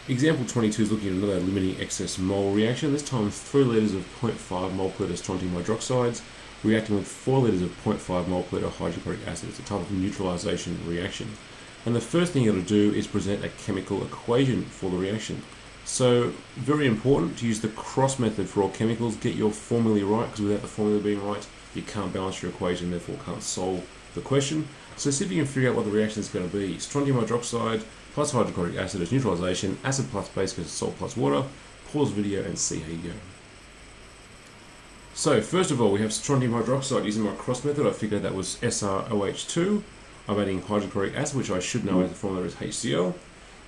Example 22 is looking at another limiting excess mole reaction. This time 3 litres of 0.5 mole per litre strontium hydroxides reacting with 4 litres of 0.5 mole per litre hydrochloric acid. It's a type of neutralisation reaction. And the first thing you've got to do is present a chemical equation for the reaction. So, very important to use the cross method for all chemicals. Get your formulae right, because without the formula being right, you can't balance your equation, therefore can't solve the question. So see if you can figure out what the reaction is going to be. Strontium hydroxide plus hydrochloric acid is neutralisation, acid plus base goes to salt plus water. Pause the video and see how you go. So first of all, we have strontium hydroxide. Using my cross method, I figured that was SrOH2. I'm adding hydrochloric acid, which I should know as the formula is HCl.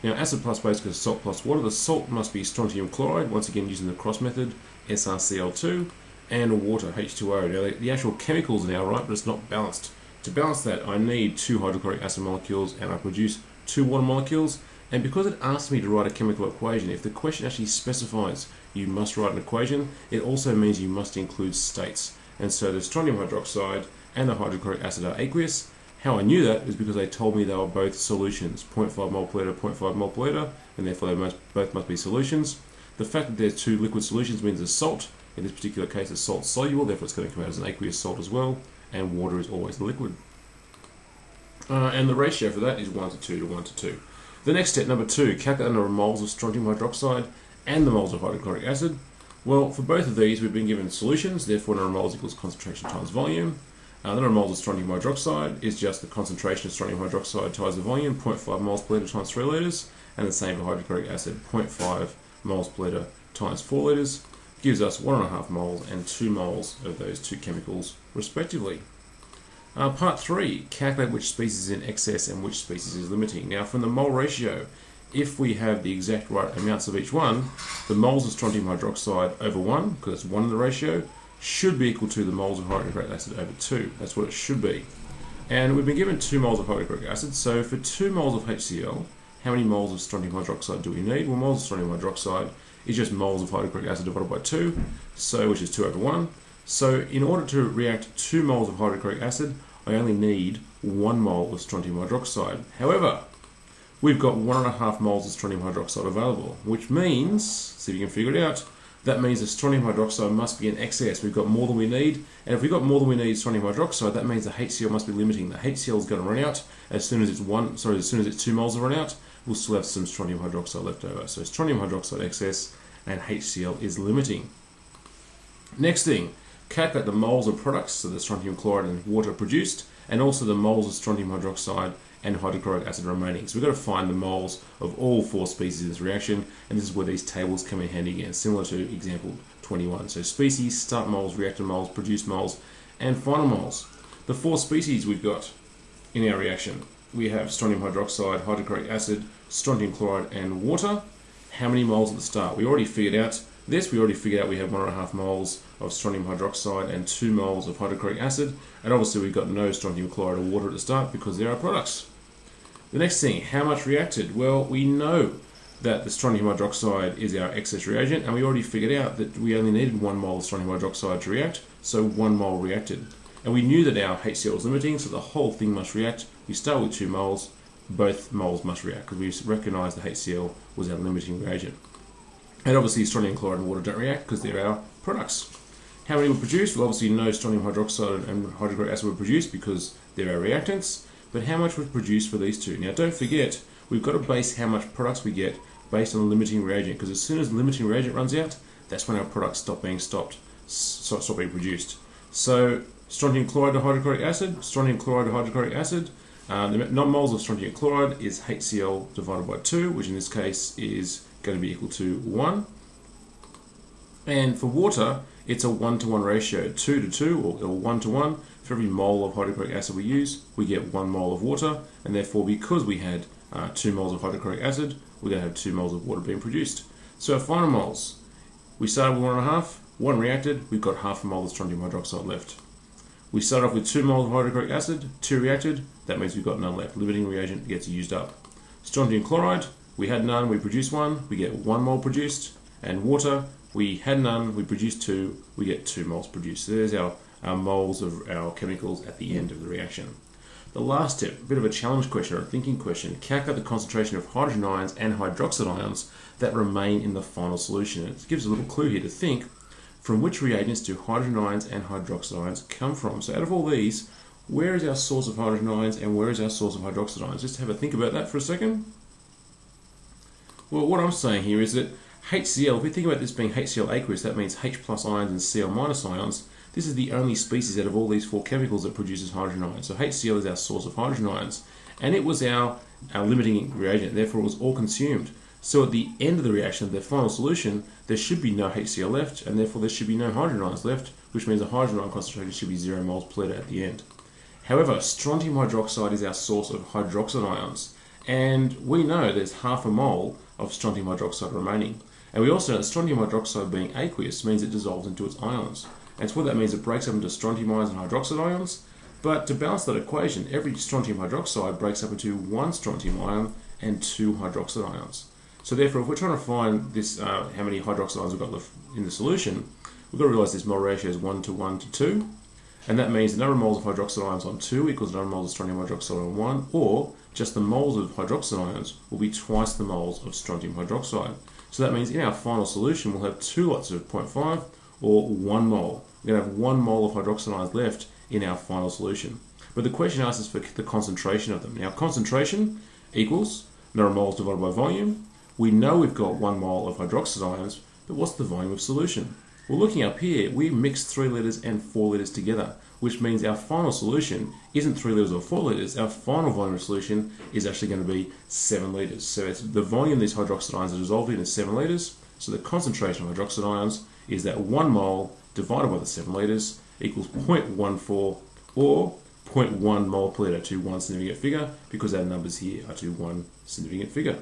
Now acid plus base goes to salt plus water. The salt must be strontium chloride, once again using the cross method, SrCl2, and water, H2O. Now the actual chemicals are now right, but it's not balanced. To balance that, I need 2 hydrochloric acid molecules, and I produce 2 water molecules. And because it asks me to write a chemical equation, if the question actually specifies you must write an equation, it also means you must include states. And so the strontium hydroxide and the hydrochloric acid are aqueous. How I knew that is because they told me they were both solutions, 0.5 mole per litre, 0.5 mole per litre, and therefore they both must be solutions. The fact that there's 2 liquid solutions means there's salt. In this particular case, it's salt soluble, therefore it's going to come out as an aqueous salt as well, and water is always the liquid. And the ratio for that is 1 to 2 to 1 to 2. The next step, number 2, calculate the number of moles of strontium hydroxide and the moles of hydrochloric acid. Well, for both of these, we've been given solutions, therefore number of moles equals concentration times volume. The number of moles of strontium hydroxide is just the concentration of strontium hydroxide times the volume, 0.5 moles per litre times 3 litres, and the same for hydrochloric acid, 0.5 moles per litre times 4 litres, gives us 1.5 moles and 2 moles of those 2 chemicals, respectively. Part 3, calculate which species is in excess and which species is limiting. Now, from the mole ratio, if we have the exact right amounts of each one, the moles of strontium hydroxide over 1, because it's 1 in the ratio, should be equal to the moles of hydrochloric acid over 2. That's what it should be. And we've been given 2 moles of hydrochloric acid, so for 2 moles of HCl, how many moles of strontium hydroxide do we need? Well, moles of strontium hydroxide is just moles of hydrochloric acid divided by 2, so which is 2 over 1. So in order to react 2 moles of hydrochloric acid, I only need 1 mole of strontium hydroxide. However, we've got 1.5 moles of strontium hydroxide available, which means, see if you can figure it out, that means the strontium hydroxide must be in excess. We've got more than we need, and if we've got more than we need strontium hydroxide, that means the HCl must be limiting. The HCl is going to run out as soon as it's 2 moles run out. We'll still have some strontium hydroxide left over. So strontium hydroxide excess and HCl is limiting. Next thing, calculate the moles of products, so the strontium chloride and water produced, and also the moles of strontium hydroxide and hydrochloric acid remaining. So we've got to find the moles of all 4 species in this reaction, and this is where these tables come in handy again, similar to example 21. So species, start moles, reactor moles, produced moles, and final moles. The 4 species we've got in our reaction, we have strontium hydroxide, hydrochloric acid, strontium chloride, and water. How many moles at the start? We already figured out this. We already figured out we have 1.5 moles of strontium hydroxide and 2 moles of hydrochloric acid, and obviously we've got no strontium chloride or water at the start because they're our products. The next thing, how much reacted? Well, we know that the strontium hydroxide is our excess reagent, and we already figured out that we only needed 1 mole of strontium hydroxide to react, so 1 mole reacted. And we knew that our HCl was limiting, so the whole thing must react. We start with 2 moles, both moles must react, because we recognised the HCl was our limiting reagent. And obviously strontium chloride and water don't react because they're our products. How many were produced? Well, obviously no strontium hydroxide and hydrochloric acid were produced because they're our reactants. But how much was produced for these 2? Now don't forget, we've got to base how much products we get based on the limiting reagent, because as soon as the limiting reagent runs out, that's when our products stop being produced. So strontium chloride to hydrochloric acid, strontium chloride to hydrochloric acid, the moles of strontium chloride is HCl divided by 2, which in this case is going to be equal to 1. And for water, it's a 1-to-1 ratio, 2 to 2 or 1 to 1. For every mole of hydrochloric acid we use, we get 1 mole of water, and therefore because we had 2 moles of hydrochloric acid, we're going to have 2 moles of water being produced. So our final moles, we started with 1.5, 1 reacted, we've got half a mole of strontium hydroxide left. We start off with 2 moles of hydrochloric acid, 2 reacted, that means we've got none left. Limiting reagent gets used up. Strontium chloride, we had none, we produced 1, we get 1 mole produced, and water, we had none, we produced 2, we get 2 moles produced. So there's our moles of our chemicals at the end of the reaction. The last step, a bit of a challenge question or a thinking question, calculate the concentration of hydrogen ions and hydroxide ions that remain in the final solution. It gives a little clue here to think, from which reagents do hydrogen ions and hydroxide ions come from? So out of all these, where is our source of hydrogen ions and where is our source of hydroxide ions? Just have a think about that for a second. Well, what I'm saying here is that HCl, if we think about this being HCl aqueous, that means H plus ions and Cl minus ions. This is the only species out of all these four chemicals that produces hydrogen ions. So HCl is our source of hydrogen ions, and it was our limiting reagent, therefore it was all consumed. So at the end of the reaction, the final solution, there should be no HCl left, and therefore there should be no hydrogen ions left, which means the hydrogen ion concentration should be 0 moles per liter at the end. However, strontium hydroxide is our source of hydroxide ions, and we know there's half a mole of strontium hydroxide remaining. And we also know that strontium hydroxide being aqueous means it dissolves into its ions. And so what that means, it breaks up into strontium ions and hydroxide ions. But to balance that equation, every strontium hydroxide breaks up into one strontium ion and two hydroxide ions. So therefore, if we're trying to find this, how many hydroxide ions we've got left in the solution, we've got to realise this mole ratio is 1 to 1 to 2. And that means the number of moles of hydroxide ions on 2 equals the number of moles of strontium hydroxide on 1, or just the moles of hydroxide ions will be twice the moles of strontium hydroxide. So that means in our final solution we'll have two lots of 0.5 or 1 mole. We're going to have 1 mole of hydroxide ions left in our final solution. But the question asks us for the concentration of them. Now concentration equals number of moles divided by volume. We know we've got 1 mole of hydroxide ions, but what's the volume of solution? Well, looking up here, we mixed 3 litres and 4 litres together, which means our final solution isn't 3 litres or 4 litres. Our final volume of solution is actually going to be 7 litres. So it's the volume these hydroxide ions are dissolved in is 7 litres. So the concentration of hydroxide ions is that 1 mole divided by the 7 litres equals 0.14 or 0.1 mole per litre to one significant figure, because our numbers here are to one significant figure.